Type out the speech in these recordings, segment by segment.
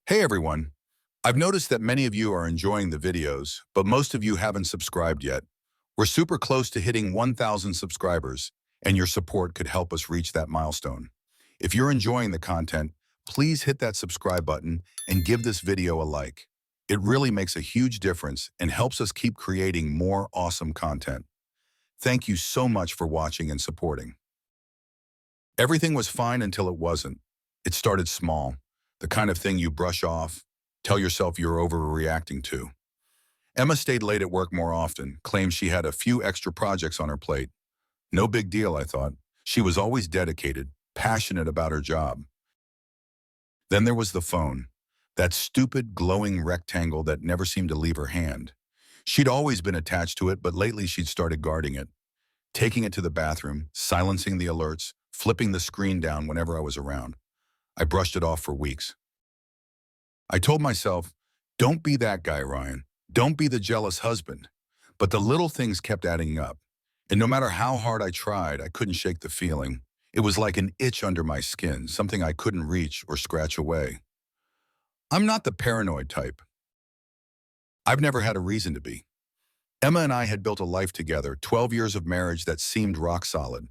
Hey everyone, I've noticed that many of you are enjoying the videos, but most of you haven't subscribed yet. We're super close to hitting 1,000 subscribers, and your support could help us reach that milestone. If you're enjoying the content, please hit that subscribe button and give this video a like. It really makes a huge difference and helps us keep creating more awesome content. Thank you so much for watching and supporting. Everything was fine until it wasn't. It started small, the kind of thing you brush off, tell yourself you're overreacting to. Emma stayed late at work more often, claimed she had a few extra projects on her plate. No big deal, I thought. She was always dedicated, passionate about her job. Then there was the phone, that stupid glowing rectangle that never seemed to leave her hand. She'd always been attached to it, but lately she'd started guarding it, taking it to the bathroom, silencing the alerts, flipping the screen down whenever I was around. I brushed it off for weeks. I told myself, don't be that guy, Ryan. Don't be the jealous husband. But the little things kept adding up. And no matter how hard I tried, I couldn't shake the feeling. It was like an itch under my skin, something I couldn't reach or scratch away. I'm not the paranoid type. I've never had a reason to be. Emma and I had built a life together, 12 years of marriage that seemed rock solid.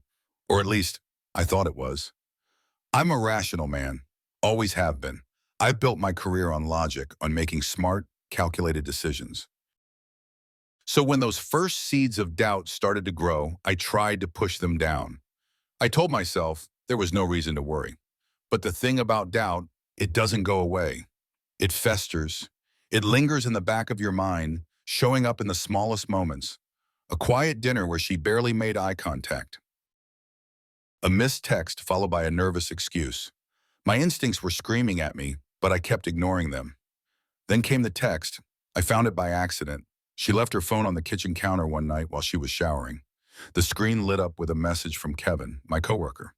Or at least, I thought it was. I'm a rational man, always have been. I've built my career on logic, on making smart, calculated decisions. So when those first seeds of doubt started to grow, I tried to push them down. I told myself there was no reason to worry. But the thing about doubt, it doesn't go away. It festers. It lingers in the back of your mind, showing up in the smallest moments. A quiet dinner where she barely made eye contact. A missed text followed by a nervous excuse. My instincts were screaming at me, but I kept ignoring them. Then came the text. I found it by accident. She left her phone on the kitchen counter one night while she was showering. The screen lit up with a message from Kevin, my coworker.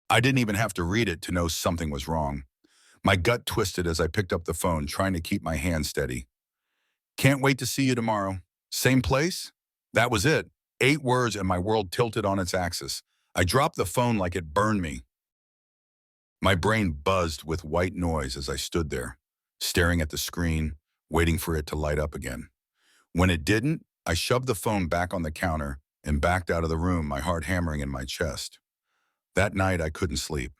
I didn't even have to read it to know something was wrong. My gut twisted as I picked up the phone, trying to keep my hand steady. Can't wait to see you tomorrow. Same place? That was it. 8 words and my world tilted on its axis. I dropped the phone like it burned me. My brain buzzed with white noise as I stood there, staring at the screen, waiting for it to light up again. When it didn't, I shoved the phone back on the counter and backed out of the room, my heart hammering in my chest. That night, I couldn't sleep.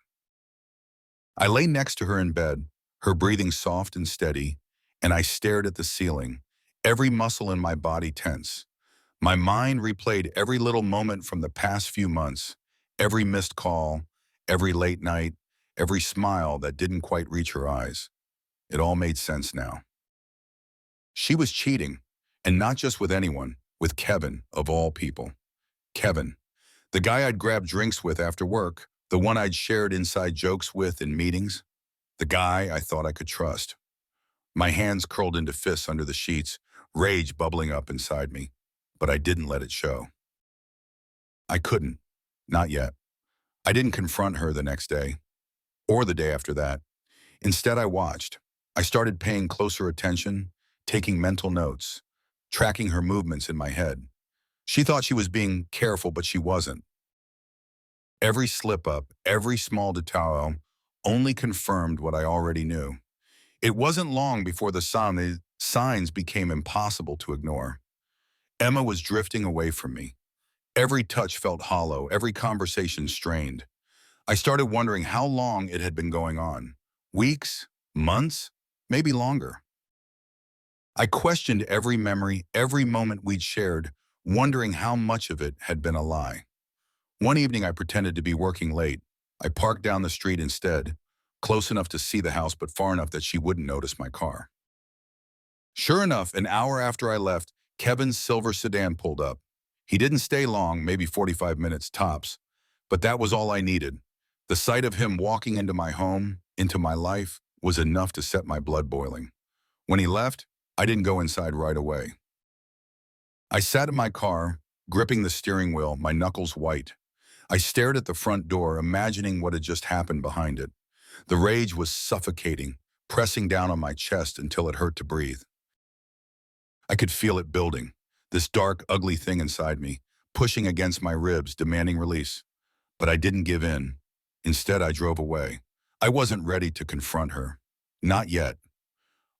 I lay next to her in bed, her breathing soft and steady, and I stared at the ceiling, every muscle in my body tense. My mind replayed every little moment from the past few months, every missed call, every late night, every smile that didn't quite reach her eyes. It all made sense now. She was cheating, and not just with anyone, with Kevin, of all people. Kevin, the guy I'd grab drinks with after work, the one I'd shared inside jokes with in meetings, the guy I thought I could trust. My hands curled into fists under the sheets, rage bubbling up inside me, but I didn't let it show. I couldn't, not yet. I didn't confront her the next day, or the day after that. Instead, I watched. I started paying closer attention, taking mental notes, tracking her movements in my head. She thought she was being careful, but she wasn't. Every slip-up, every small detail only confirmed what I already knew. It wasn't long before the signs became impossible to ignore. Emma was drifting away from me. Every touch felt hollow, every conversation strained. I started wondering how long it had been going on. Weeks? Months? Maybe longer. I questioned every memory, every moment we'd shared, wondering how much of it had been a lie. One evening I pretended to be working late. I parked down the street instead, close enough to see the house but far enough that she wouldn't notice my car. Sure enough, an hour after I left, Kevin's silver sedan pulled up. He didn't stay long, maybe 45 minutes tops, but that was all I needed. The sight of him walking into my home, into my life, was enough to set my blood boiling. When he left, I didn't go inside right away. I sat in my car, gripping the steering wheel, my knuckles white. I stared at the front door, imagining what had just happened behind it. The rage was suffocating, pressing down on my chest until it hurt to breathe. I could feel it building, this dark, ugly thing inside me, pushing against my ribs, demanding release. But I didn't give in. Instead, I drove away. I wasn't ready to confront her. Not yet.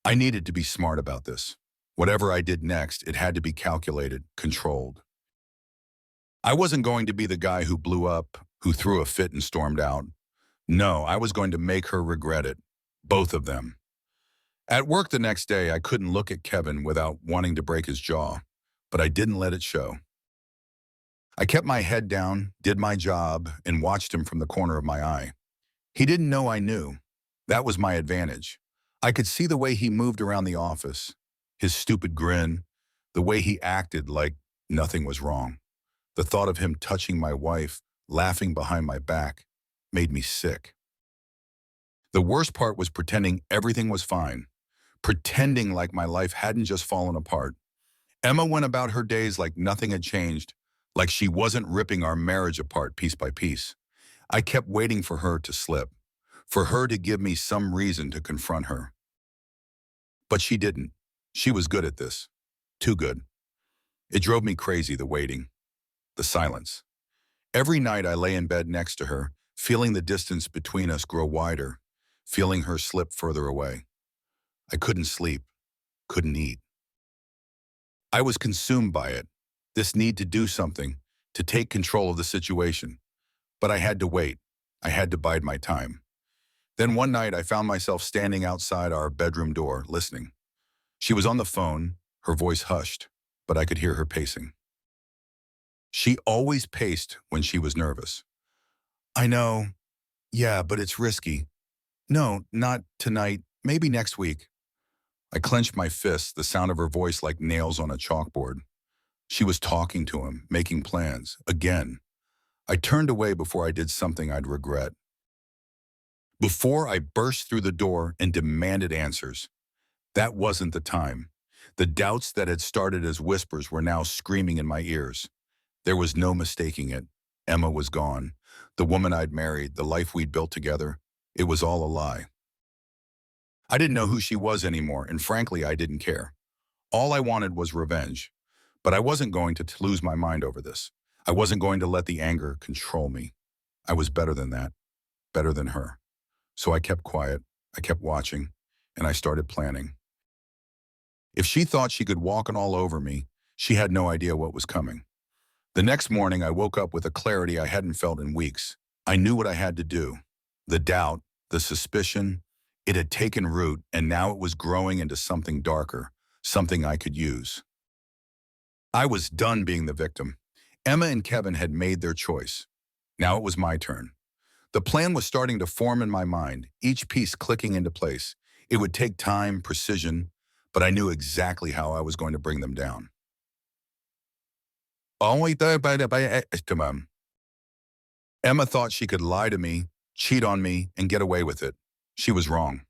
I needed to be smart about this. Whatever I did next, it had to be calculated, controlled. I wasn't going to be the guy who blew up, who threw a fit and stormed out. No, I was going to make her regret it. Both of them. At work the next day, I couldn't look at Kevin without wanting to break his jaw, but I didn't let it show. I kept my head down, did my job, and watched him from the corner of my eye. He didn't know I knew. That was my advantage. I could see the way he moved around the office, his stupid grin, the way he acted like nothing was wrong. The thought of him touching my wife, laughing behind my back, made me sick. The worst part was pretending everything was fine, pretending like my life hadn't just fallen apart. Emma went about her days like nothing had changed, like she wasn't ripping our marriage apart piece by piece. I kept waiting for her to slip, for her to give me some reason to confront her. But she didn't. She was good at this. Too good. It drove me crazy, the waiting, the silence. Every night I lay in bed next to her, feeling the distance between us grow wider, feeling her slip further away. I couldn't sleep, couldn't eat. I was consumed by it, this need to do something, to take control of the situation. But I had to wait. I had to bide my time. Then one night I found myself standing outside our bedroom door, listening. She was on the phone, her voice hushed, but I could hear her pacing. She always paced when she was nervous. I know. Yeah, but it's risky. No, not tonight. Maybe next week. I clenched my fists, the sound of her voice like nails on a chalkboard. She was talking to him, making plans, again. I turned away before I did something I'd regret. Before I burst through the door and demanded answers. That wasn't the time. The doubts that had started as whispers were now screaming in my ears. There was no mistaking it. Emma was gone. The woman I'd married, the life we'd built together, it was all a lie. I didn't know who she was anymore, and frankly, I didn't care. All I wanted was revenge. But I wasn't going to lose my mind over this. I wasn't going to let the anger control me. I was better than that, better than her. So I kept quiet, I kept watching, and I started planning. If she thought she could walk all over me, she had no idea what was coming. The next morning, I woke up with a clarity I hadn't felt in weeks. I knew what I had to do. The doubt, the suspicion, it had taken root, and now it was growing into something darker, something I could use. I was done being the victim. Emma and Kevin had made their choice. Now it was my turn. The plan was starting to form in my mind, each piece clicking into place. It would take time, precision, but I knew exactly how I was going to bring them down. Emma thought she could lie to me, cheat on me, and get away with it. She was wrong.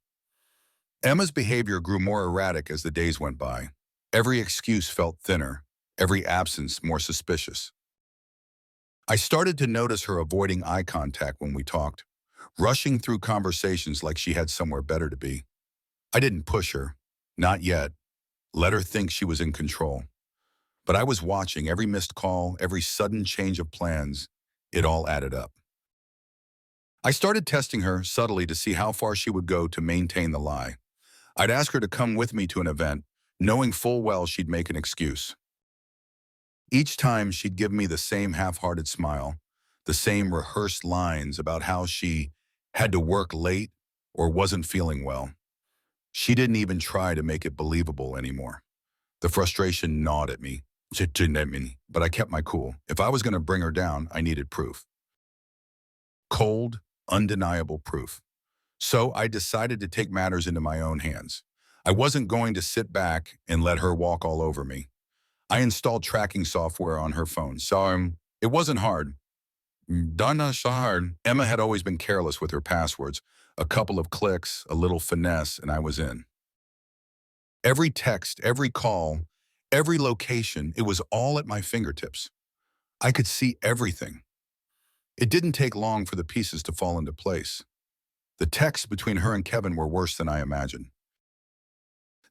Emma's behavior grew more erratic as the days went by. Every excuse felt thinner, every absence more suspicious. I started to notice her avoiding eye contact when we talked, rushing through conversations like she had somewhere better to be. I didn't push her, not yet, let her think she was in control. But I was watching every missed call, every sudden change of plans. It all added up. I started testing her subtly to see how far she would go to maintain the lie. I'd ask her to come with me to an event, knowing full well she'd make an excuse. Each time she'd give me the same half-hearted smile, the same rehearsed lines about how she had to work late or wasn't feeling well. She didn't even try to make it believable anymore. The frustration gnawed at me, but I kept my cool. If I was going to bring her down, I needed proof. Cold, undeniable proof. So I decided to take matters into my own hands. I wasn't going to sit back and let her walk all over me. I installed tracking software on her phone, so it wasn't hard. Emma had always been careless with her passwords. A couple of clicks, a little finesse, and I was in. Every text, every call, every location, it was all at my fingertips. I could see everything. It didn't take long for the pieces to fall into place. The texts between her and Kevin were worse than I imagined.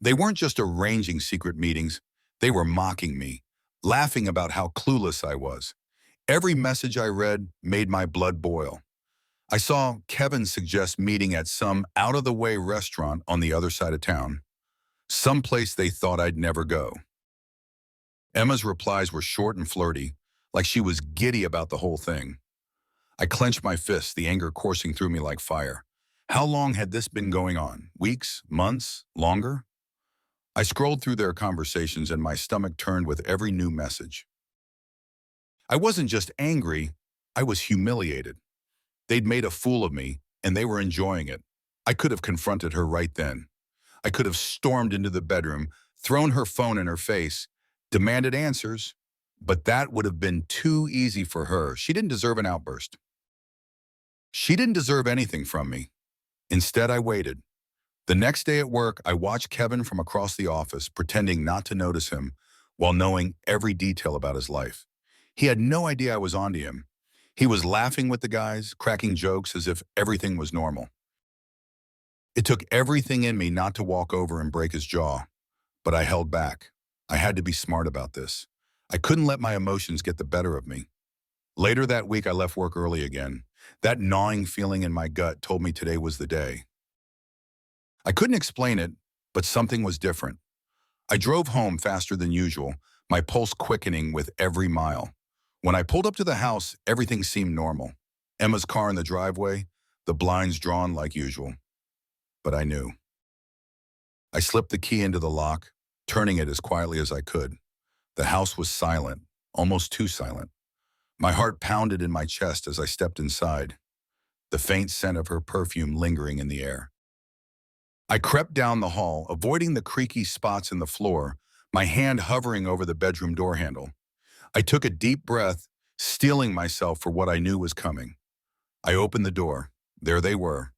They weren't just arranging secret meetings, they were mocking me, laughing about how clueless I was. Every message I read made my blood boil. I saw Kevin suggest meeting at some out-of-the-way restaurant on the other side of town, someplace they thought I'd never go. Emma's replies were short and flirty, like she was giddy about the whole thing. I clenched my fists, the anger coursing through me like fire. How long had this been going on? Weeks? Months? Longer? I scrolled through their conversations and my stomach turned with every new message. I wasn't just angry, I was humiliated. They'd made a fool of me, and they were enjoying it. I could have confronted her right then. I could have stormed into the bedroom, thrown her phone in her face, demanded answers, but that would have been too easy for her. She didn't deserve an outburst. She didn't deserve anything from me. Instead, I waited. The next day at work, I watched Kevin from across the office, pretending not to notice him while knowing every detail about his life. He had no idea I was onto him. He was laughing with the guys, cracking jokes as if everything was normal. It took everything in me not to walk over and break his jaw, but I held back. I had to be smart about this. I couldn't let my emotions get the better of me. Later that week, I left work early again. That gnawing feeling in my gut told me today was the day. I couldn't explain it, but something was different. I drove home faster than usual, my pulse quickening with every mile. When I pulled up to the house, everything seemed normal. Emma's car in the driveway, the blinds drawn like usual. But I knew. I slipped the key into the lock, turning it as quietly as I could. The house was silent, almost too silent. My heart pounded in my chest as I stepped inside, the faint scent of her perfume lingering in the air. I crept down the hall, avoiding the creaky spots in the floor, my hand hovering over the bedroom door handle. I took a deep breath, steeling myself for what I knew was coming. I opened the door. There they were,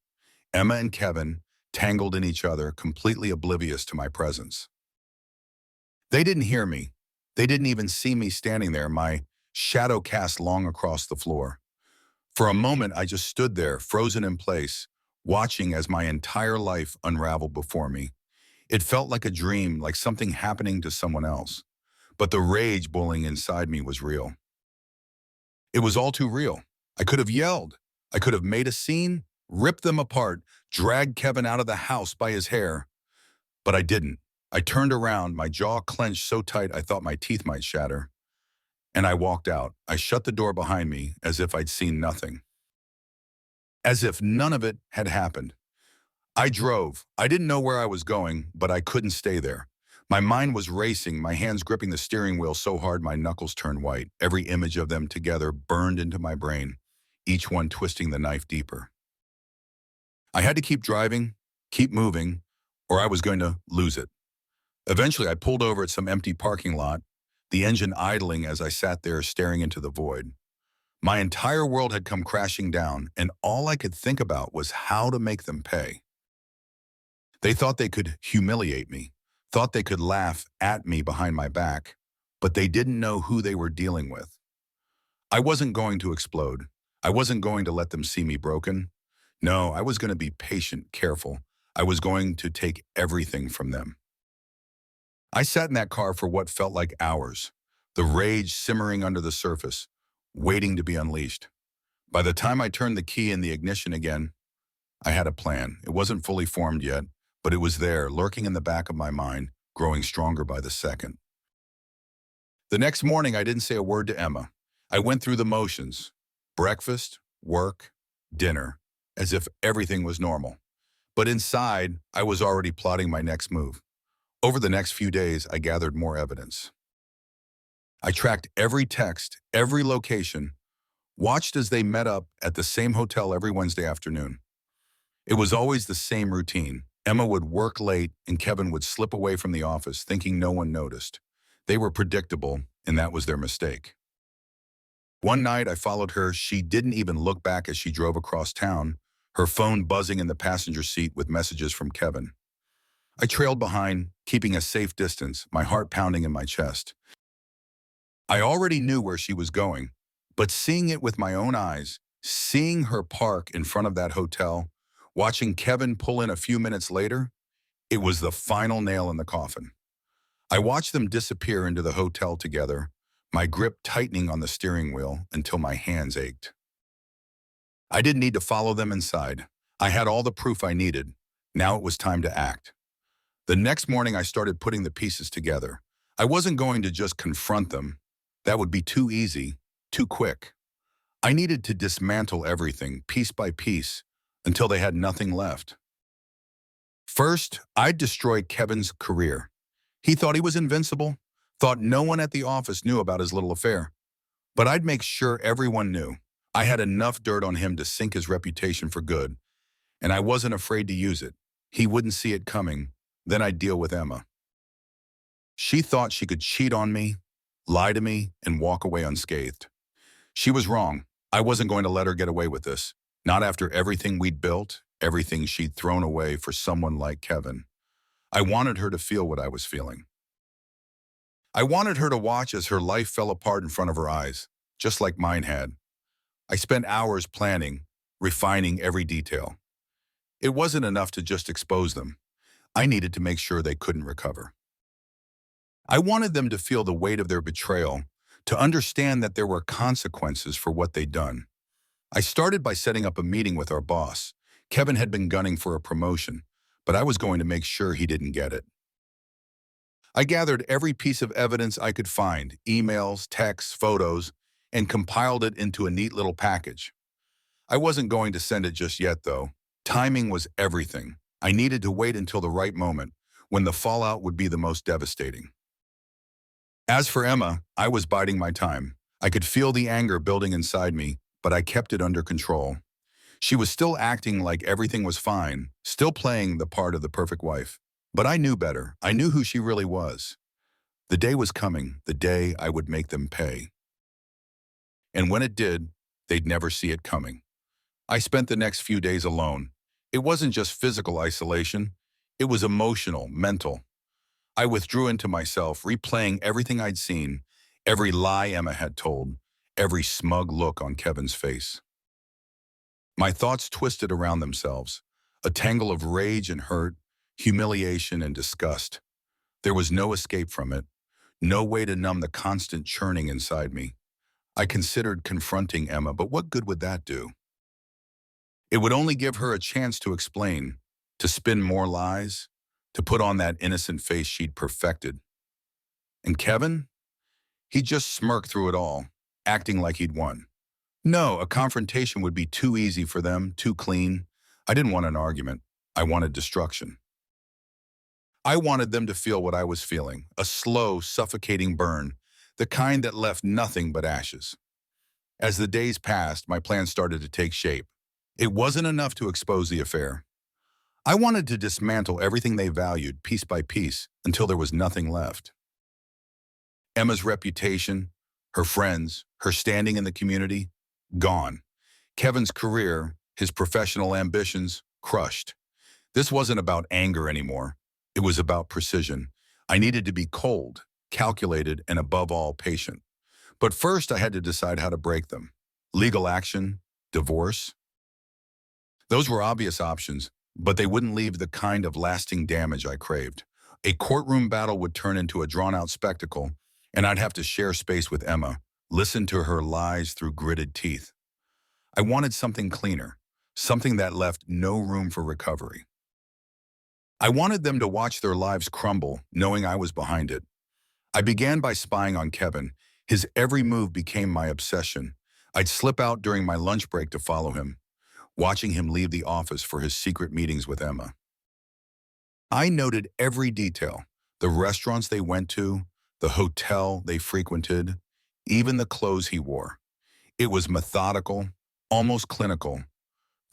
Emma and Kevin, tangled in each other, completely oblivious to my presence. They didn't hear me. They didn't even see me standing there, my shadow cast long across the floor. For a moment, I just stood there, frozen in place, watching as my entire life unraveled before me. It felt like a dream, like something happening to someone else. But the rage boiling inside me was real. It was all too real. I could have yelled. I could have made a scene, ripped them apart, dragged Kevin out of the house by his hair. But I didn't. I turned around, my jaw clenched so tight I thought my teeth might shatter. And I walked out. I shut the door behind me as if I'd seen nothing. As if none of it had happened. I drove. I didn't know where I was going, but I couldn't stay there. My mind was racing, my hands gripping the steering wheel so hard my knuckles turned white. Every image of them together burned into my brain, each one twisting the knife deeper. I had to keep driving, keep moving, or I was going to lose it. Eventually, I pulled over at some empty parking lot, the engine idling as I sat there staring into the void. My entire world had come crashing down, and all I could think about was how to make them pay. They thought they could humiliate me, thought they could laugh at me behind my back, but they didn't know who they were dealing with. I wasn't going to explode. I wasn't going to let them see me broken. No, I was going to be patient, careful. I was going to take everything from them. I sat in that car for what felt like hours, the rage simmering under the surface, waiting to be unleashed. By the time I turned the key in the ignition again, I had a plan. It wasn't fully formed yet, but it was there, lurking in the back of my mind, growing stronger by the second. The next morning, I didn't say a word to Emma. I went through the motions, breakfast, work, dinner, as if everything was normal. But inside, I was already plotting my next move. Over the next few days, I gathered more evidence. I tracked every text, every location, watched as they met up at the same hotel every Wednesday afternoon. It was always the same routine. Emma would work late and Kevin would slip away from the office thinking no one noticed. They were predictable, and that was their mistake. One night I followed her. She didn't even look back as she drove across town, her phone buzzing in the passenger seat with messages from Kevin. I trailed behind, keeping a safe distance, my heart pounding in my chest. I already knew where she was going, but seeing it with my own eyes, seeing her park in front of that hotel, watching Kevin pull in a few minutes later, it was the final nail in the coffin. I watched them disappear into the hotel together, my grip tightening on the steering wheel until my hands ached. I didn't need to follow them inside. I had all the proof I needed. Now it was time to act. The next morning, I started putting the pieces together. I wasn't going to just confront them. That would be too easy, too quick. I needed to dismantle everything, piece by piece, until they had nothing left. First, I'd destroy Kevin's career. He thought he was invincible, thought no one at the office knew about his little affair. But I'd make sure everyone knew. I had enough dirt on him to sink his reputation for good, and I wasn't afraid to use it. He wouldn't see it coming. Then I'd deal with Emma. She thought she could cheat on me, lie to me, and walk away unscathed. She was wrong. I wasn't going to let her get away with this. Not after everything we'd built, everything she'd thrown away for someone like Kevin. I wanted her to feel what I was feeling. I wanted her to watch as her life fell apart in front of her eyes, just like mine had. I spent hours planning, refining every detail. It wasn't enough to just expose them. I needed to make sure they couldn't recover. I wanted them to feel the weight of their betrayal, to understand that there were consequences for what they'd done. I started by setting up a meeting with our boss. Kevin had been gunning for a promotion, but I was going to make sure he didn't get it. I gathered every piece of evidence I could find, emails, texts, photos, and compiled it into a neat little package. I wasn't going to send it just yet, though. Timing was everything. I needed to wait until the right moment, when the fallout would be the most devastating. As for Emma, I was biding my time. I could feel the anger building inside me, but I kept it under control. She was still acting like everything was fine, still playing the part of the perfect wife. But I knew better. I knew who she really was. The day was coming, the day I would make them pay. And when it did, they'd never see it coming. I spent the next few days alone. It wasn't just physical isolation. It was emotional, mental. I withdrew into myself, replaying everything I'd seen, every lie Emma had told, every smug look on Kevin's face. My thoughts twisted around themselves, a tangle of rage and hurt, humiliation and disgust. There was no escape from it, no way to numb the constant churning inside me. I considered confronting Emma, but what good would that do? It would only give her a chance to explain, to spin more lies, to put on that innocent face she'd perfected. And Kevin? He just smirked through it all, acting like he'd won. No, a confrontation would be too easy for them, too clean. I didn't want an argument. I wanted destruction. I wanted them to feel what I was feeling, a slow, suffocating burn, the kind that left nothing but ashes. As the days passed, my plan started to take shape. It wasn't enough to expose the affair. I wanted to dismantle everything they valued, piece by piece, until there was nothing left. Emma's reputation, her friends, her standing in the community, gone. Kevin's career, his professional ambitions, crushed. This wasn't about anger anymore. It was about precision. I needed to be cold, calculated, and above all, patient. But first, I had to decide how to break them. Legal action, divorce. Those were obvious options, but they wouldn't leave the kind of lasting damage I craved. A courtroom battle would turn into a drawn-out spectacle, and I'd have to share space with Emma, listen to her lies through gritted teeth. I wanted something cleaner, something that left no room for recovery. I wanted them to watch their lives crumble, knowing I was behind it. I began by spying on Kevin. His every move became my obsession. I'd slip out during my lunch break to follow him, watching him leave the office for his secret meetings with Emma. I noted every detail, the restaurants they went to, the hotel they frequented, even the clothes he wore. It was methodical, almost clinical.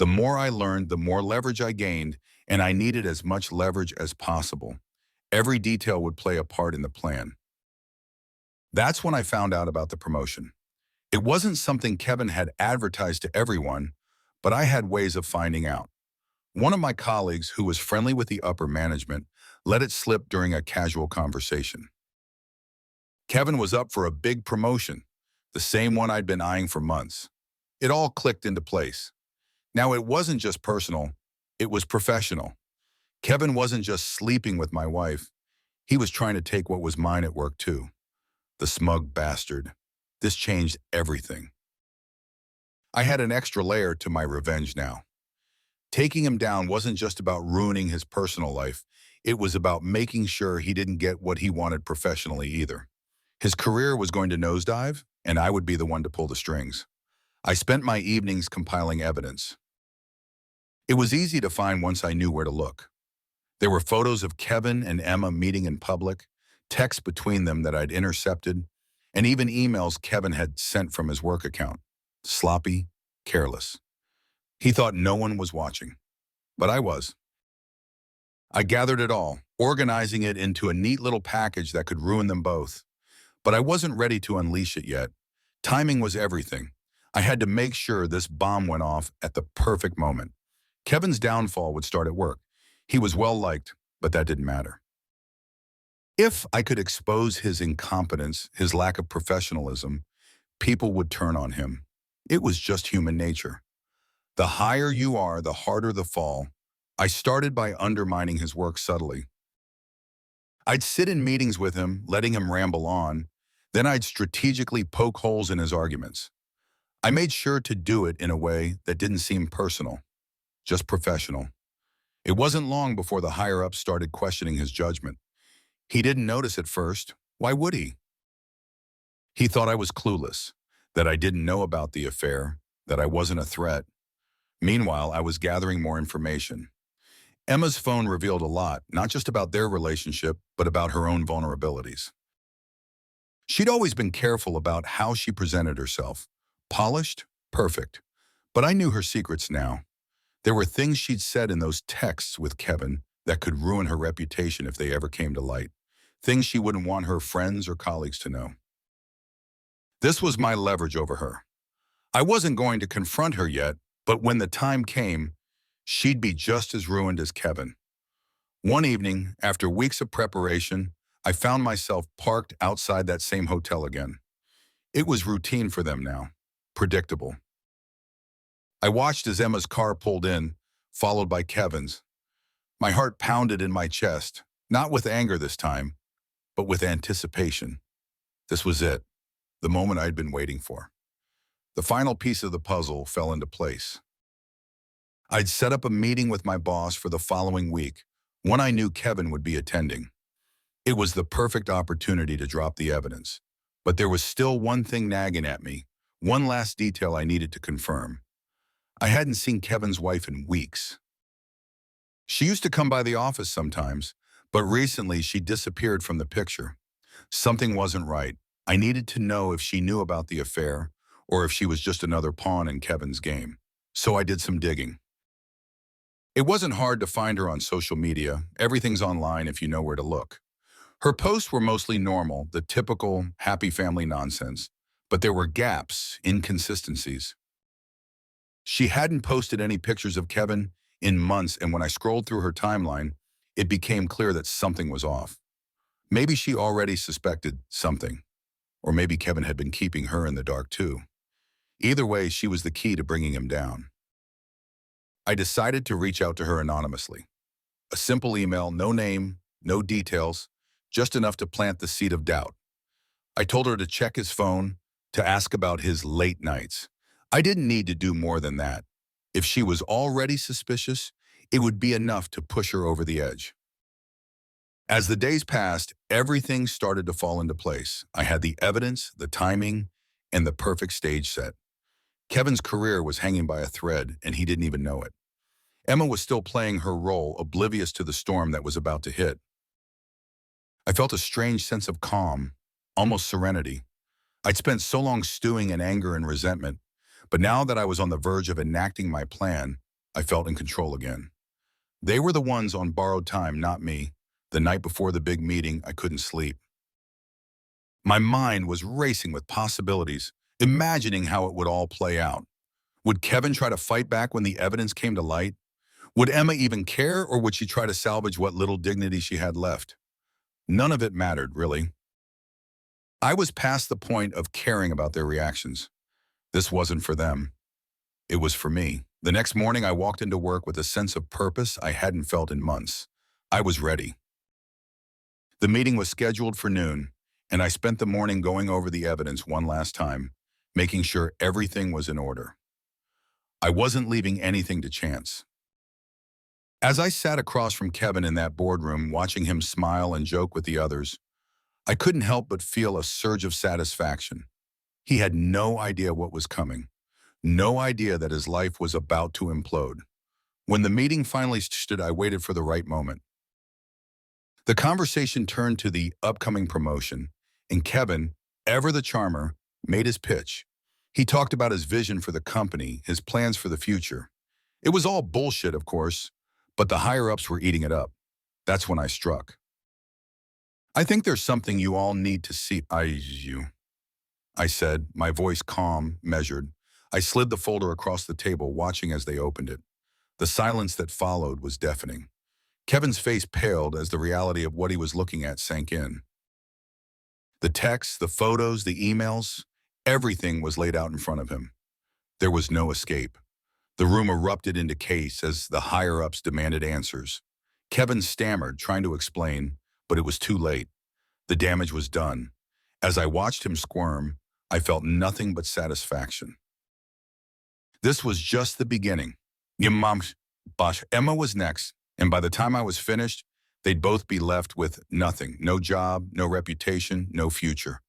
The more I learned, the more leverage I gained, and I needed as much leverage as possible. Every detail would play a part in the plan. That's when I found out about the promotion. It wasn't something Kevin had advertised to everyone, but I had ways of finding out. One of my colleagues, who was friendly with the upper management, let it slip during a casual conversation. Kevin was up for a big promotion, the same one I'd been eyeing for months. It all clicked into place. Now, it wasn't just personal, it was professional. Kevin wasn't just sleeping with my wife. He was trying to take what was mine at work, too. The smug bastard. This changed everything. I had an extra layer to my revenge now. Taking him down wasn't just about ruining his personal life. It was about making sure he didn't get what he wanted professionally either. His career was going to nosedive, and I would be the one to pull the strings. I spent my evenings compiling evidence. It was easy to find once I knew where to look. There were photos of Kevin and Emma meeting in public, texts between them that I'd intercepted, and even emails Kevin had sent from his work account. Sloppy, careless. He thought no one was watching, but I was. I gathered it all, organizing it into a neat little package that could ruin them both. But I wasn't ready to unleash it yet. Timing was everything. I had to make sure this bomb went off at the perfect moment. Kevin's downfall would start at work. He was well-liked, but that didn't matter. If I could expose his incompetence, his lack of professionalism, people would turn on him. It was just human nature. The higher you are, the harder the fall. I started by undermining his work subtly. I'd sit in meetings with him, letting him ramble on. Then I'd strategically poke holes in his arguments. I made sure to do it in a way that didn't seem personal, just professional. It wasn't long before the higher-ups started questioning his judgment. He didn't notice at first. Why would he? He thought I was clueless, that I didn't know about the affair, that I wasn't a threat. Meanwhile, I was gathering more information. Emma's phone revealed a lot, not just about their relationship, but about her own vulnerabilities. She'd always been careful about how she presented herself. Polished, perfect. But I knew her secrets now. There were things she'd said in those texts with Kevin that could ruin her reputation if they ever came to light. Things she wouldn't want her friends or colleagues to know. This was my leverage over her. I wasn't going to confront her yet, but when the time came, she'd be just as ruined as Kevin. One evening, after weeks of preparation, I found myself parked outside that same hotel again. It was routine for them now, predictable. I watched as Emma's car pulled in, followed by Kevin's. My heart pounded in my chest, not with anger this time, but with anticipation. This was it, the moment I'd been waiting for. The final piece of the puzzle fell into place. I'd set up a meeting with my boss for the following week, one I knew Kevin would be attending. It was the perfect opportunity to drop the evidence. But there was still one thing nagging at me, one last detail I needed to confirm. I hadn't seen Kevin's wife in weeks. She used to come by the office sometimes, but recently she disappeared from the picture. Something wasn't right. I needed to know if she knew about the affair or if she was just another pawn in Kevin's game. So I did some digging. It wasn't hard to find her on social media. Everything's online if you know where to look. Her posts were mostly normal, the typical happy family nonsense, but there were gaps, inconsistencies. She hadn't posted any pictures of Kevin in months, and when I scrolled through her timeline, it became clear that something was off. Maybe she already suspected something, or maybe Kevin had been keeping her in the dark too. Either way, she was the key to bringing him down. I decided to reach out to her anonymously. A simple email, no name, no details, just enough to plant the seed of doubt. I told her to check his phone, to ask about his late nights. I didn't need to do more than that. If she was already suspicious, it would be enough to push her over the edge. As the days passed, everything started to fall into place. I had the evidence, the timing, and the perfect stage set. Kevin's career was hanging by a thread, and he didn't even know it. Emma was still playing her role, oblivious to the storm that was about to hit. I felt a strange sense of calm, almost serenity. I'd spent so long stewing in anger and resentment, but now that I was on the verge of enacting my plan, I felt in control again. They were the ones on borrowed time, not me. The night before the big meeting, I couldn't sleep. My mind was racing with possibilities, imagining how it would all play out. Would Kevin try to fight back when the evidence came to light? Would Emma even care, or would she try to salvage what little dignity she had left? None of it mattered, really. I was past the point of caring about their reactions. This wasn't for them. It was for me. The next morning, I walked into work with a sense of purpose I hadn't felt in months. I was ready. The meeting was scheduled for noon, and I spent the morning going over the evidence one last time, making sure everything was in order. I wasn't leaving anything to chance. As I sat across from Kevin in that boardroom, watching him smile and joke with the others, I couldn't help but feel a surge of satisfaction. He had no idea what was coming, no idea that his life was about to implode. When the meeting finally stood, I waited for the right moment. The conversation turned to the upcoming promotion, and Kevin, ever the charmer, made his pitch. He talked about his vision for the company, his plans for the future. It was all bullshit, of course, but the higher-ups were eating it up. That's when I struck. I think there's something you all need to see. I said, my voice calm, measured. I slid the folder across the table, watching as they opened it. The silence that followed was deafening. Kevin's face paled as the reality of what he was looking at sank in. The texts, the photos, the emails, everything was laid out in front of him. There was no escape. The room erupted into chaos as the higher-ups demanded answers. Kevin stammered, trying to explain, but it was too late. The damage was done. As I watched him squirm, I felt nothing but satisfaction. This was just the beginning. Emma was next, and by the time I was finished, they'd both be left with nothing. No job, no reputation, no future.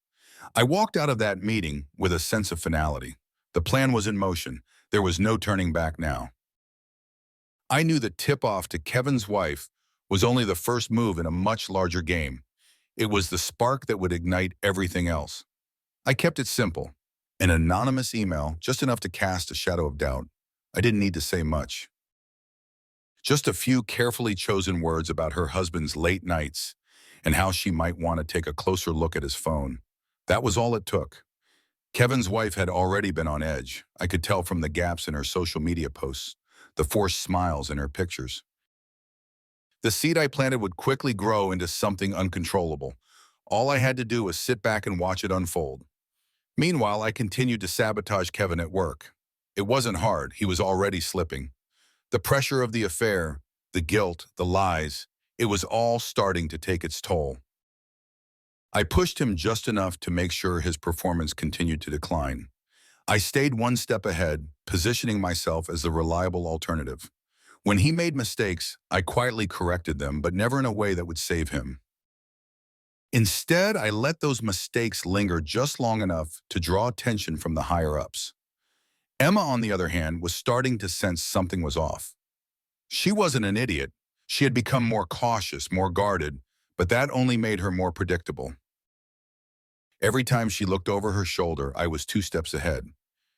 I walked out of that meeting with a sense of finality. The plan was in motion. There was no turning back now. I knew the tip-off to Kevin's wife was only the first move in a much larger game. It was the spark that would ignite everything else. I kept it simple. An anonymous email, just enough to cast a shadow of doubt. I didn't need to say much. Just a few carefully chosen words about her husband's late nights and how she might want to take a closer look at his phone. That was all it took. Kevin's wife had already been on edge. I could tell from the gaps in her social media posts, the forced smiles in her pictures. The seed I planted would quickly grow into something uncontrollable. All I had to do was sit back and watch it unfold. Meanwhile, I continued to sabotage Kevin at work. It wasn't hard. He was already slipping. The pressure of the affair, the guilt, the lies, it was all starting to take its toll. I pushed him just enough to make sure his performance continued to decline. I stayed one step ahead, positioning myself as the reliable alternative. When he made mistakes, I quietly corrected them, but never in a way that would save him. Instead, I let those mistakes linger just long enough to draw attention from the higher-ups. Emma, on the other hand, was starting to sense something was off. She wasn't an idiot. She had become more cautious, more guarded, but that only made her more predictable. Every time she looked over her shoulder, I was 2 steps ahead.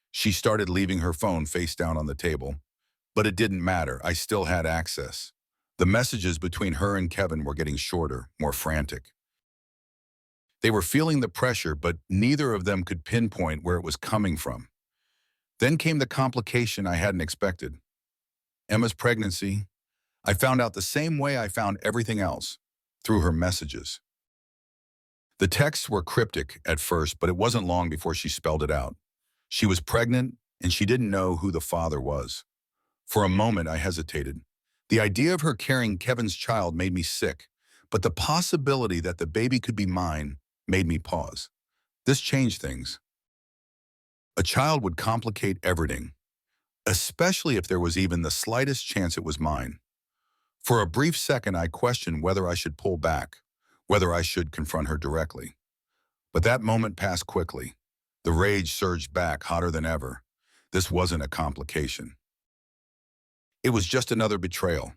She started leaving her phone face down on the table. But it didn't matter. I still had access. The messages between her and Kevin were getting shorter, more frantic. They were feeling the pressure, but neither of them could pinpoint where it was coming from. Then came the complication I hadn't expected. Emma's pregnancy. I found out the same way I found everything else, through her messages. The texts were cryptic at first, but it wasn't long before she spelled it out. She was pregnant, and she didn't know who the father was. For a moment, I hesitated. The idea of her carrying Kevin's child made me sick, but the possibility that the baby could be mine made me pause. This changed things. A child would complicate everything, especially if there was even the slightest chance it was mine. For a brief second, I questioned whether I should pull back, whether I should confront her directly. But that moment passed quickly. The rage surged back, hotter than ever. This wasn't a complication. It was just another betrayal.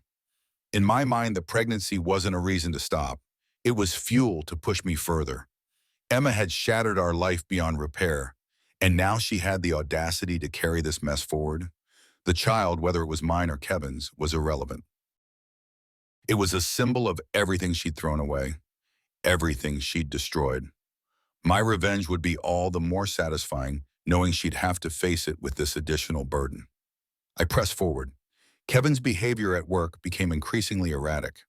In my mind, the pregnancy wasn't a reason to stop. It was fuel to push me further. Emma had shattered our life beyond repair, and now she had the audacity to carry this mess forward. The child, whether it was mine or Kevin's, was irrelevant. It was a symbol of everything she'd thrown away, everything she'd destroyed. My revenge would be all the more satisfying, knowing she'd have to face it with this additional burden. I pressed forward. Kevin's behavior at work became increasingly erratic.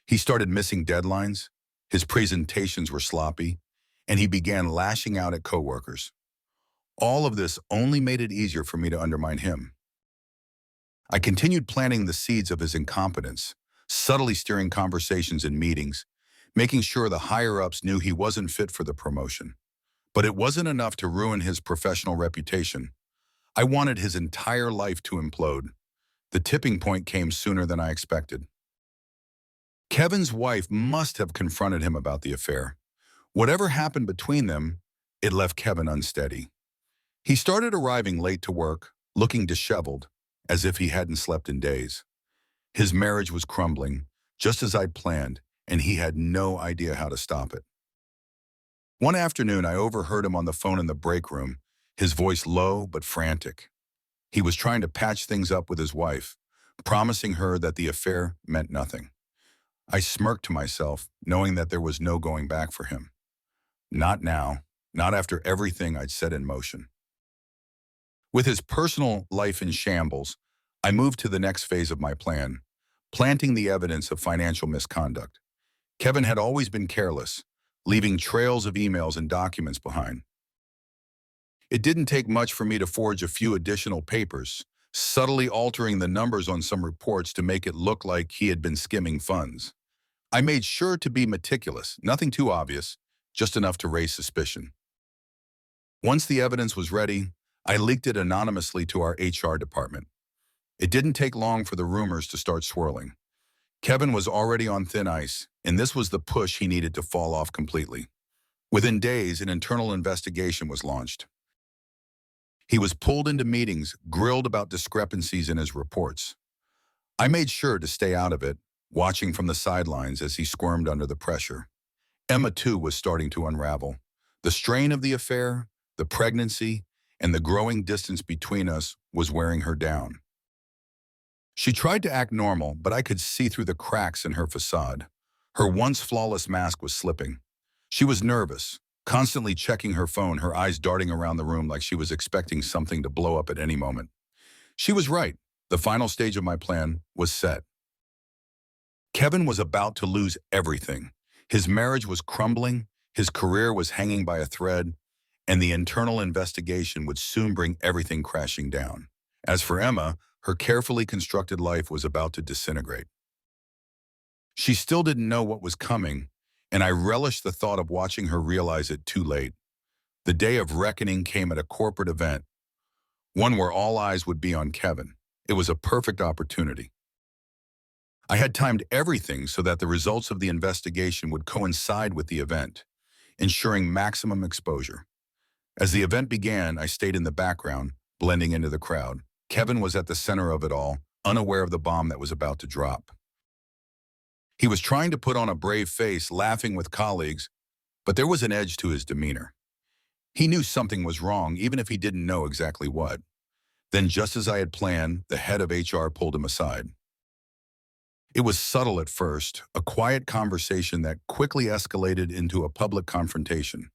He started missing deadlines, his presentations were sloppy, and he began lashing out at coworkers. All of this only made it easier for me to undermine him. I continued planting the seeds of his incompetence, subtly steering conversations in meetings, making sure the higher-ups knew he wasn't fit for the promotion. But it wasn't enough to ruin his professional reputation. I wanted his entire life to implode. The tipping point came sooner than I expected. Kevin's wife must have confronted him about the affair. Whatever happened between them, it left Kevin unsteady. He started arriving late to work, looking disheveled, as if he hadn't slept in days. His marriage was crumbling, just as I'd planned, and he had no idea how to stop it. One afternoon, I overheard him on the phone in the break room, his voice low but frantic. He was trying to patch things up with his wife, promising her that the affair meant nothing. I smirked to myself, knowing that there was no going back for him. Not now, not after everything I'd set in motion. With his personal life in shambles, I moved to the next phase of my plan, planting the evidence of financial misconduct. Kevin had always been careless, leaving trails of emails and documents behind. It didn't take much for me to forge a few additional papers, subtly altering the numbers on some reports to make it look like he had been skimming funds. I made sure to be meticulous, nothing too obvious, just enough to raise suspicion. Once the evidence was ready, I leaked it anonymously to our HR department. It didn't take long for the rumors to start swirling. Kevin was already on thin ice, and this was the push he needed to fall off completely. Within days, an internal investigation was launched. He was pulled into meetings, grilled about discrepancies in his reports. I made sure to stay out of it, watching from the sidelines as he squirmed under the pressure. Emma, too, was starting to unravel. The strain of the affair, the pregnancy, and the growing distance between us was wearing her down. She tried to act normal, but I could see through the cracks in her facade. Her once flawless mask was slipping. She was nervous, constantly checking her phone, her eyes darting around the room like she was expecting something to blow up at any moment. She was right. The final stage of my plan was set. Kevin was about to lose everything. His marriage was crumbling, his career was hanging by a thread, and the internal investigation would soon bring everything crashing down. As for Emma, her carefully constructed life was about to disintegrate. She still didn't know what was coming, and I relished the thought of watching her realize it too late. The day of reckoning came at a corporate event, one where all eyes would be on Kevin. It was a perfect opportunity. I had timed everything so that the results of the investigation would coincide with the event, ensuring maximum exposure. As the event began, I stayed in the background, blending into the crowd. Kevin was at the center of it all, unaware of the bomb that was about to drop. He was trying to put on a brave face, laughing with colleagues, but there was an edge to his demeanor. He knew something was wrong, even if he didn't know exactly what. Then, just as I had planned, the head of HR pulled him aside. It was subtle at first, a quiet conversation that quickly escalated into a public confrontation.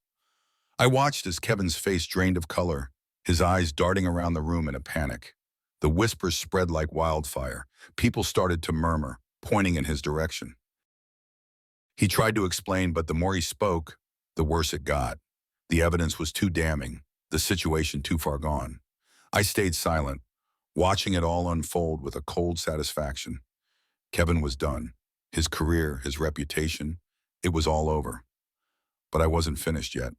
I watched as Kevin's face drained of color, his eyes darting around the room in a panic. The whispers spread like wildfire. People started to murmur, pointing in his direction. He tried to explain, but the more he spoke, the worse it got. The evidence was too damning, the situation too far gone. I stayed silent, watching it all unfold with a cold satisfaction. Kevin was done. His career, his reputation, it was all over. But I wasn't finished yet.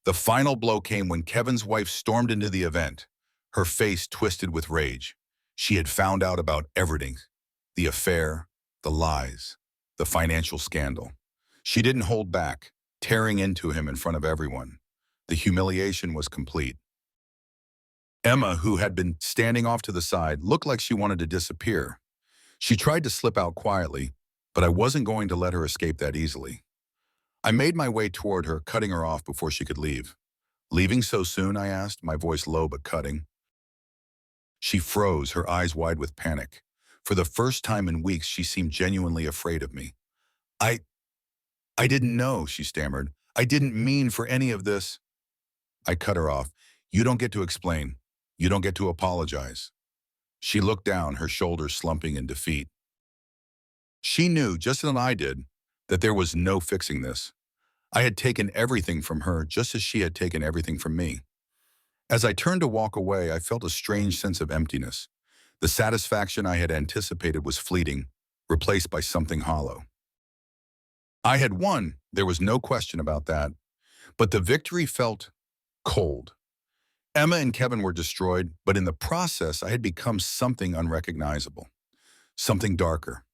The final blow came when Kevin's wife stormed into the event, her face twisted with rage. She had found out about everything, the affair, the lies, the financial scandal. She didn't hold back, tearing into him in front of everyone. The humiliation was complete. Emma, who had been standing off to the side, looked like she wanted to disappear. She tried to slip out quietly, but I wasn't going to let her escape that easily. I made my way toward her, cutting her off before she could leave. "Leaving so soon?" I asked, my voice low but cutting. She froze, her eyes wide with panic. For the first time in weeks, she seemed genuinely afraid of me. I didn't know," she stammered. "I didn't mean for any of this." I cut her off. "You don't get to explain. You don't get to apologize." She looked down, her shoulders slumping in defeat. She knew, just as I did, that there was no fixing this. I had taken everything from her just as she had taken everything from me. As I turned to walk away, I felt a strange sense of emptiness. The satisfaction I had anticipated was fleeting, replaced by something hollow. I had won, there was no question about that, but the victory felt cold. Emma and Kevin were destroyed, but in the process, I had become something unrecognizable, something darker.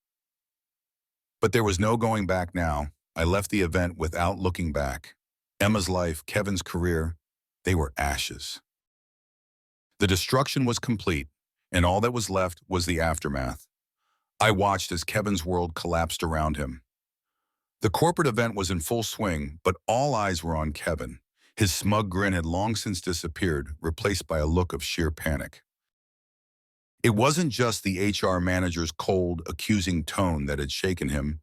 But there was no going back now. I left the event without looking back. Emma's life, Kevin's career, they were ashes. The destruction was complete, and all that was left was the aftermath. I watched as Kevin's world collapsed around him. The corporate event was in full swing, but all eyes were on Kevin. His smug grin had long since disappeared, replaced by a look of sheer panic. It wasn't just the HR manager's cold, accusing tone that had shaken him.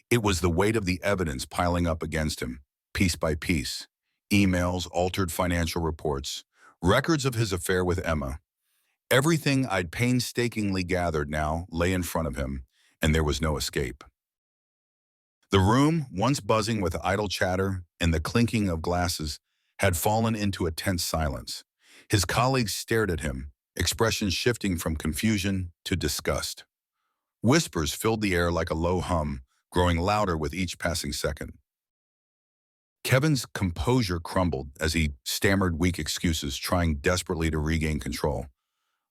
It was the weight of the evidence piling up against him, piece by piece. Emails, altered financial reports, records of his affair with Emma. Everything I'd painstakingly gathered now lay in front of him, and there was no escape. The room, once buzzing with idle chatter and the clinking of glasses, had fallen into a tense silence. His colleagues stared at him, expressions shifting from confusion to disgust. Whispers filled the air like a low hum, growing louder with each passing second. Kevin's composure crumbled as he stammered weak excuses, trying desperately to regain control.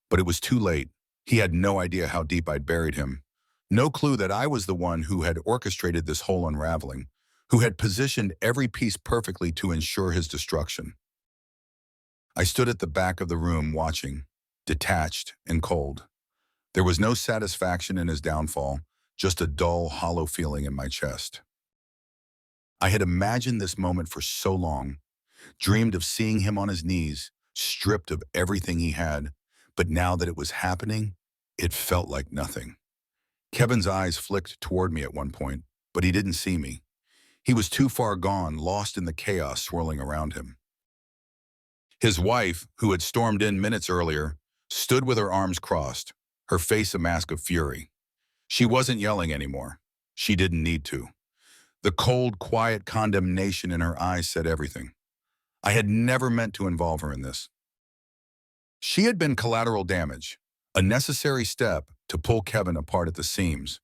But it was too late. He had no idea how deep I'd buried him. No clue that I was the one who had orchestrated this whole unraveling, who had positioned every piece perfectly to ensure his destruction. I stood at the back of the room watching, detached and cold. There was no satisfaction in his downfall, just a dull, hollow feeling in my chest. I had imagined this moment for so long, dreamed of seeing him on his knees, stripped of everything he had, but now that it was happening, it felt like nothing. Kevin's eyes flicked toward me at one point, but he didn't see me. He was too far gone, lost in the chaos swirling around him. His wife, who had stormed in minutes earlier, stood with her arms crossed, her face a mask of fury. She wasn't yelling anymore. She didn't need to. The cold, quiet condemnation in her eyes said everything. I had never meant to involve her in this. She had been collateral damage, a necessary step to pull Kevin apart at the seams.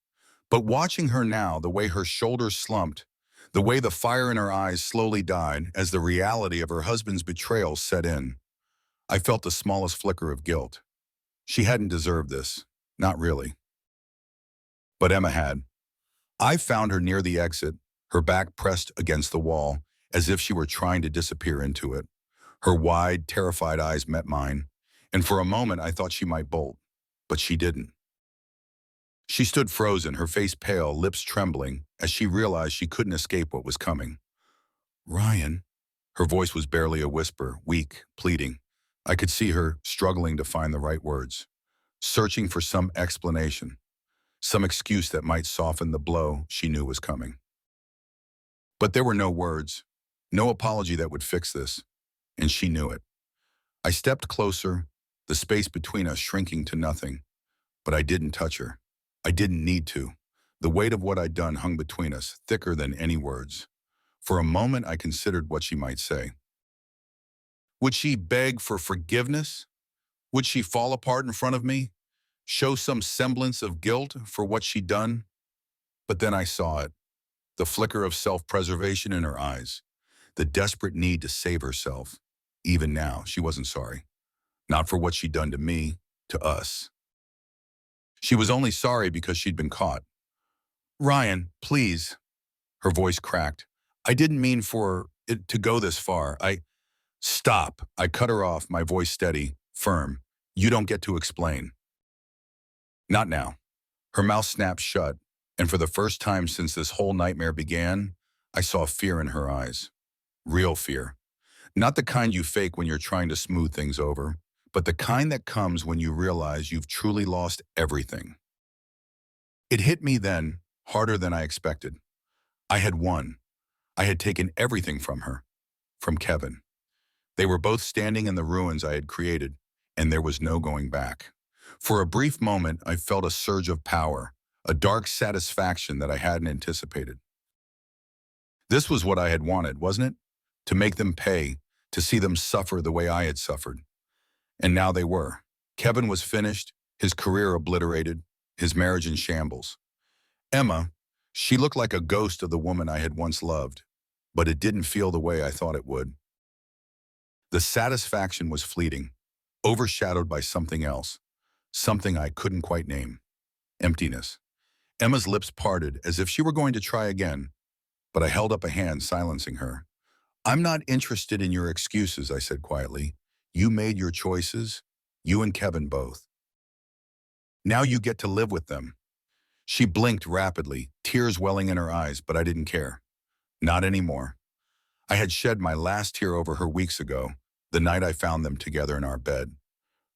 But watching her now, the way her shoulders slumped, the way the fire in her eyes slowly died as the reality of her husband's betrayal set in, I felt the smallest flicker of guilt. She hadn't deserved this, not really. But Emma had. I found her near the exit, her back pressed against the wall, as if she were trying to disappear into it. Her wide, terrified eyes met mine, and for a moment I thought she might bolt, but she didn't. She stood frozen, her face pale, lips trembling, as she realized she couldn't escape what was coming. "Ryan." Her voice was barely a whisper, weak, pleading. I could see her struggling to find the right words, searching for some explanation, some excuse that might soften the blow she knew was coming. But there were no words, no apology that would fix this, and she knew it. I stepped closer, the space between us shrinking to nothing, but I didn't touch her. I didn't need to. The weight of what I'd done hung between us, thicker than any words. For a moment, I considered what she might say. Would she beg for forgiveness? Would she fall apart in front of me, show some semblance of guilt for what she'd done? But then I saw it, the flicker of self-preservation in her eyes, the desperate need to save herself. Even now, she wasn't sorry. Not for what she'd done to me, to us. She was only sorry because she'd been caught. "Ryan, please." Her voice cracked. "I didn't mean for it to go this far. Stop." I cut her off, my voice steady, firm. "You don't get to explain." Not now. Her mouth snapped shut, and for the first time since this whole nightmare began, I saw fear in her eyes. Real fear. Not the kind you fake when you're trying to smooth things over, but the kind that comes when you realize you've truly lost everything. It hit me then, harder than I expected. I had won. I had taken everything from her, from Kevin. They were both standing in the ruins I had created, and there was no going back. For a brief moment, I felt a surge of power, a dark satisfaction that I hadn't anticipated. This was what I had wanted, wasn't it? To make them pay, to see them suffer the way I had suffered. And now they were. Kevin was finished, his career obliterated, his marriage in shambles. Emma, she looked like a ghost of the woman I had once loved, but it didn't feel the way I thought it would. The satisfaction was fleeting, overshadowed by something else, something I couldn't quite name. Emptiness. Emma's lips parted as if she were going to try again, but I held up a hand, silencing her. "I'm not interested in your excuses," I said quietly. "You made your choices, you and Kevin both. Now you get to live with them." She blinked rapidly, tears welling in her eyes, but I didn't care. Not anymore. I had shed my last tear over her weeks ago, the night I found them together in our bed.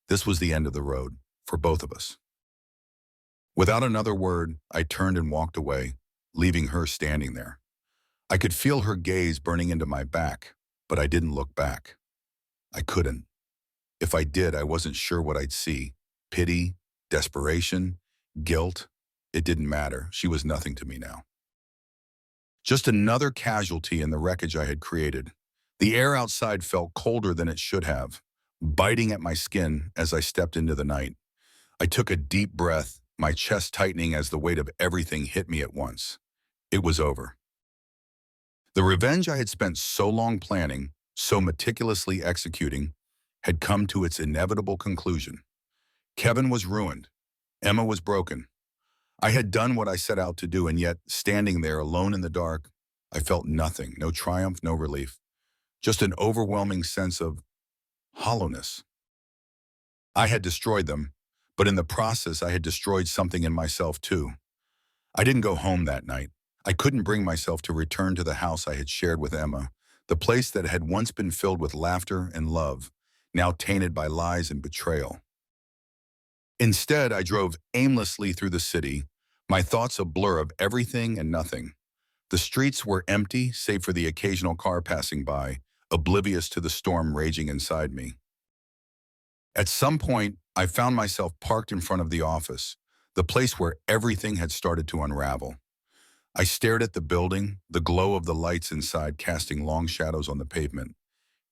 This was the end of the road, for both of us. Without another word, I turned and walked away, leaving her standing there. I could feel her gaze burning into my back, but I didn't look back. I couldn't. If I did, I wasn't sure what I'd see. Pity, desperation, guilt. It didn't matter. She was nothing to me now. Just another casualty in the wreckage I had created. The air outside felt colder than it should have, biting at my skin as I stepped into the night. I took a deep breath, my chest tightening as the weight of everything hit me at once. It was over. The revenge I had spent so long planning, so meticulously executing, had come to its inevitable conclusion. Kevin was ruined. Emma was broken. I had done what I set out to do, and yet, standing there alone in the dark, I felt nothing, no triumph, no relief. Just an overwhelming sense of hollowness. I had destroyed them, but in the process I had destroyed something in myself too. I didn't go home that night. I couldn't bring myself to return to the house I had shared with Emma, the place that had once been filled with laughter and love, now tainted by lies and betrayal. Instead, I drove aimlessly through the city, my thoughts a blur of everything and nothing. The streets were empty, save for the occasional car passing by, oblivious to the storm raging inside me. At some point, I found myself parked in front of the office, the place where everything had started to unravel. I stared at the building, the glow of the lights inside casting long shadows on the pavement.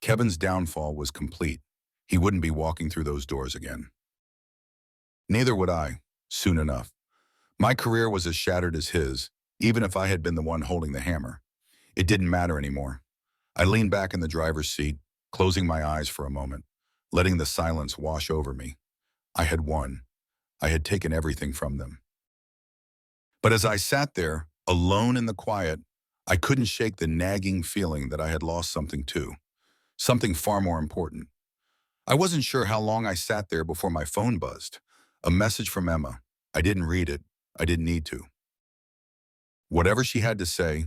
Kevin's downfall was complete. He wouldn't be walking through those doors again. Neither would I, soon enough. My career was as shattered as his, even if I had been the one holding the hammer. It didn't matter anymore. I leaned back in the driver's seat, closing my eyes for a moment, letting the silence wash over me. I had won. I had taken everything from them. But as I sat there, alone in the quiet, I couldn't shake the nagging feeling that I had lost something too, something far more important. I wasn't sure how long I sat there before my phone buzzed. A message from Emma. I didn't read it. I didn't need to. Whatever she had to say,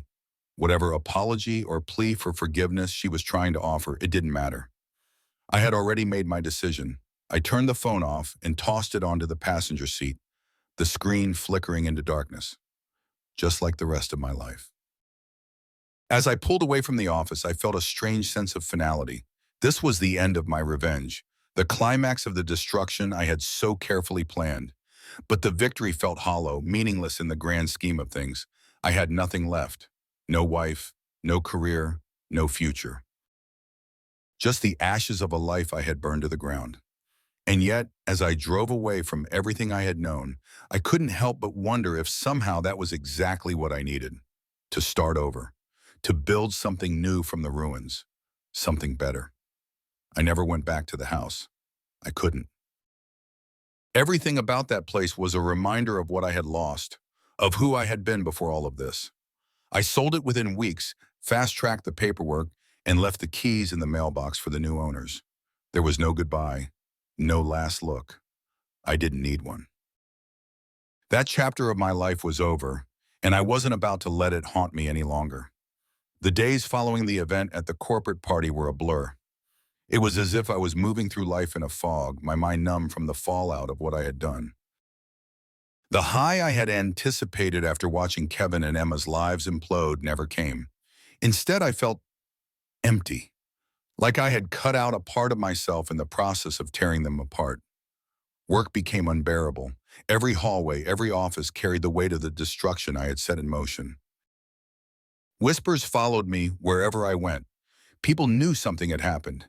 whatever apology or plea for forgiveness she was trying to offer, it didn't matter. I had already made my decision. I turned the phone off and tossed it onto the passenger seat, the screen flickering into darkness, just like the rest of my life. As I pulled away from the office, I felt a strange sense of finality. This was the end of my revenge, the climax of the destruction I had so carefully planned. But the victory felt hollow, meaningless in the grand scheme of things. I had nothing left. No wife, no career, no future. Just the ashes of a life I had burned to the ground. And yet, as I drove away from everything I had known, I couldn't help but wonder if somehow that was exactly what I needed. To start over. To build something new from the ruins. Something better. I never went back to the house. I couldn't. Everything about that place was a reminder of what I had lost, of who I had been before all of this. I sold it within weeks, fast-tracked the paperwork, and left the keys in the mailbox for the new owners. There was no goodbye, no last look. I didn't need one. That chapter of my life was over, and I wasn't about to let it haunt me any longer. The days following the event at the corporate party were a blur. It was as if I was moving through life in a fog, my mind numb from the fallout of what I had done. The high I had anticipated after watching Kevin and Emma's lives implode never came. Instead, I felt empty, like I had cut out a part of myself in the process of tearing them apart. Work became unbearable. Every hallway, every office carried the weight of the destruction I had set in motion. Whispers followed me wherever I went. People knew something had happened,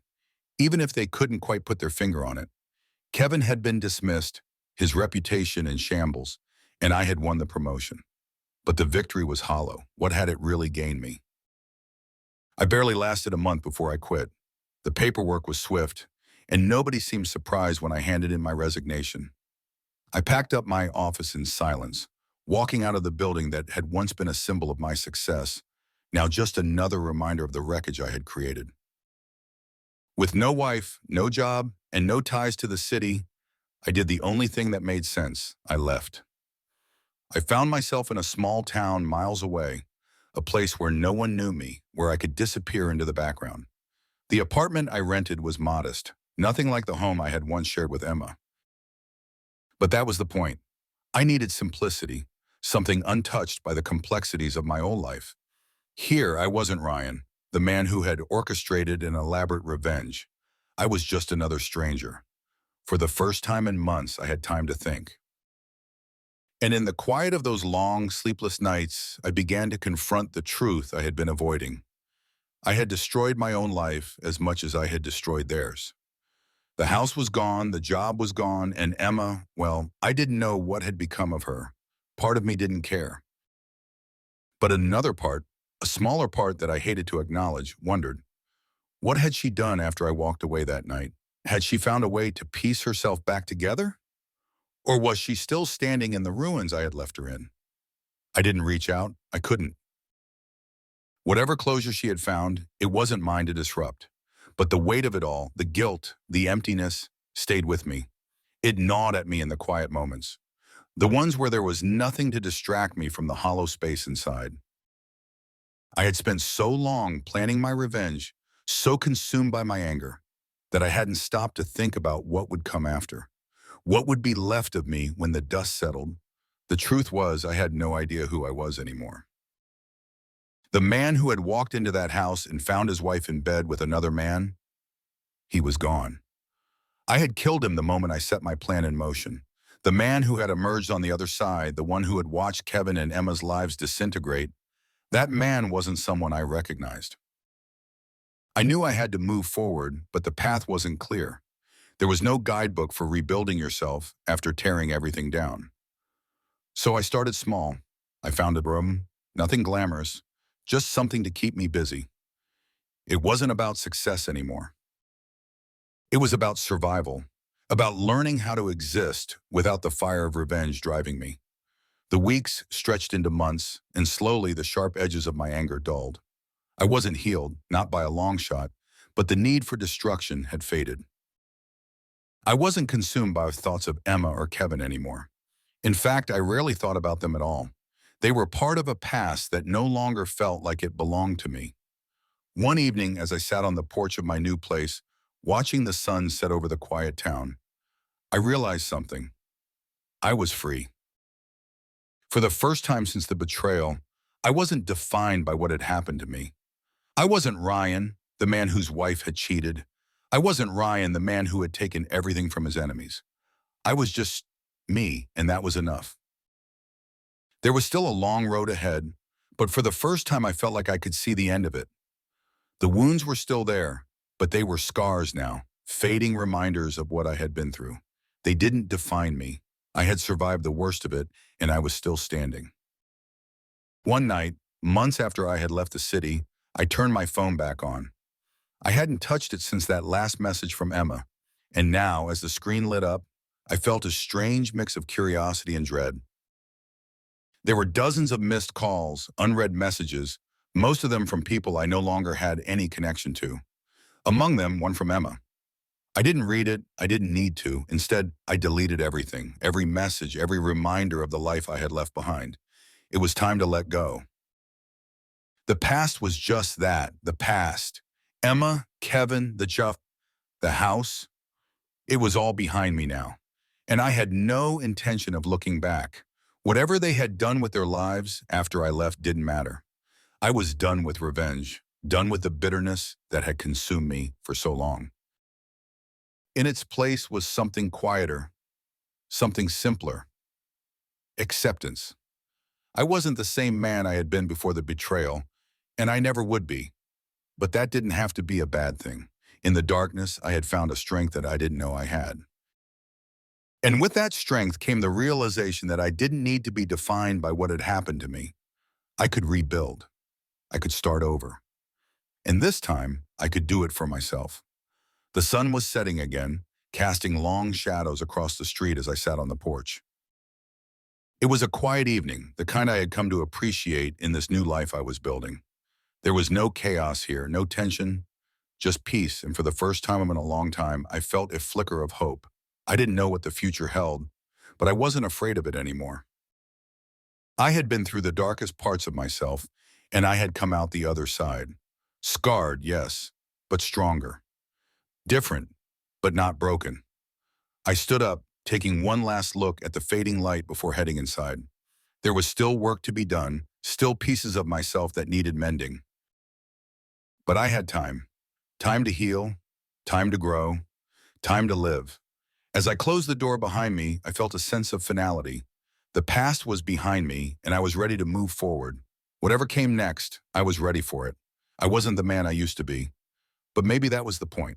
even if they couldn't quite put their finger on it. Kevin had been dismissed, his reputation in shambles, and I had won the promotion. But the victory was hollow. What had it really gained me? I barely lasted a month before I quit. The paperwork was swift, and nobody seemed surprised when I handed in my resignation. I packed up my office in silence, walking out of the building that had once been a symbol of my success, now just another reminder of the wreckage I had created. With no wife, no job, and no ties to the city, I did the only thing that made sense. I left. I found myself in a small town miles away, a place where no one knew me, where I could disappear into the background. The apartment I rented was modest, nothing like the home I had once shared with Emma. But that was the point. I needed simplicity, something untouched by the complexities of my old life. Here, I wasn't Ryan, the man who had orchestrated an elaborate revenge. I was just another stranger. For the first time in months, I had time to think. And in the quiet of those long, sleepless nights, I began to confront the truth I had been avoiding. I had destroyed my own life as much as I had destroyed theirs. The house was gone, the job was gone, and Emma, well, I didn't know what had become of her. Part of me didn't care. But another part, a smaller part that I hated to acknowledge, wondered, what had she done after I walked away that night? Had she found a way to piece herself back together? Or was she still standing in the ruins I had left her in? I didn't reach out. I couldn't. Whatever closure she had found, it wasn't mine to disrupt. But the weight of it all, the guilt, the emptiness, stayed with me. It gnawed at me in the quiet moments, the ones where there was nothing to distract me from the hollow space inside. I had spent so long planning my revenge, so consumed by my anger, that I hadn't stopped to think about what would come after. What would be left of me when the dust settled? The truth was, I had no idea who I was anymore. The man who had walked into that house and found his wife in bed with another man, he was gone. I had killed him the moment I set my plan in motion. The man who had emerged on the other side, the one who had watched Kevin and Emma's lives disintegrate, that man wasn't someone I recognized. I knew I had to move forward, but the path wasn't clear. There was no guidebook for rebuilding yourself after tearing everything down. So I started small. I found a room, nothing glamorous, just something to keep me busy. It wasn't about success anymore. It was about survival, about learning how to exist without the fire of revenge driving me. The weeks stretched into months, and slowly the sharp edges of my anger dulled. I wasn't healed, not by a long shot, but the need for destruction had faded. I wasn't consumed by thoughts of Emma or Kevin anymore. In fact, I rarely thought about them at all. They were part of a past that no longer felt like it belonged to me. One evening, as I sat on the porch of my new place, watching the sun set over the quiet town, I realized something. I was free. For the first time since the betrayal, I wasn't defined by what had happened to me. I wasn't Ryan, the man whose wife had cheated. I wasn't Ryan, the man who had taken everything from his enemies. I was just me, and that was enough. There was still a long road ahead, but for the first time I felt like I could see the end of it. The wounds were still there, but they were scars now, fading reminders of what I had been through. They didn't define me. I had survived the worst of it, and I was still standing. One night, months after I had left the city, I turned my phone back on. I hadn't touched it since that last message from Emma, and now, as the screen lit up, I felt a strange mix of curiosity and dread. There were dozens of missed calls, unread messages, most of them from people I no longer had any connection to. Among them, one from Emma. I didn't read it, I didn't need to. Instead, I deleted everything, every message, every reminder of the life I had left behind. It was time to let go. The past was just that, the past. Emma, Kevin, the house. It was all behind me now. And I had no intention of looking back. Whatever they had done with their lives after I left didn't matter. I was done with revenge, done with the bitterness that had consumed me for so long. In its place was something quieter, something simpler. Acceptance. I wasn't the same man I had been before the betrayal, and I never would be. But that didn't have to be a bad thing. In the darkness, I had found a strength that I didn't know I had. And with that strength came the realization that I didn't need to be defined by what had happened to me. I could rebuild. I could start over. And this time, I could do it for myself. The sun was setting again, casting long shadows across the street as I sat on the porch. It was a quiet evening, the kind I had come to appreciate in this new life I was building. There was no chaos here, no tension, just peace, and for the first time in a long time, I felt a flicker of hope. I didn't know what the future held, but I wasn't afraid of it anymore. I had been through the darkest parts of myself, and I had come out the other side. Scarred, yes, but stronger. Different, but not broken. I stood up, taking one last look at the fading light before heading inside. There was still work to be done, still pieces of myself that needed mending. But I had time. Time to heal, time to grow, time to live. As I closed the door behind me, I felt a sense of finality. The past was behind me, and I was ready to move forward. Whatever came next, I was ready for it. I wasn't the man I used to be, but maybe that was the point.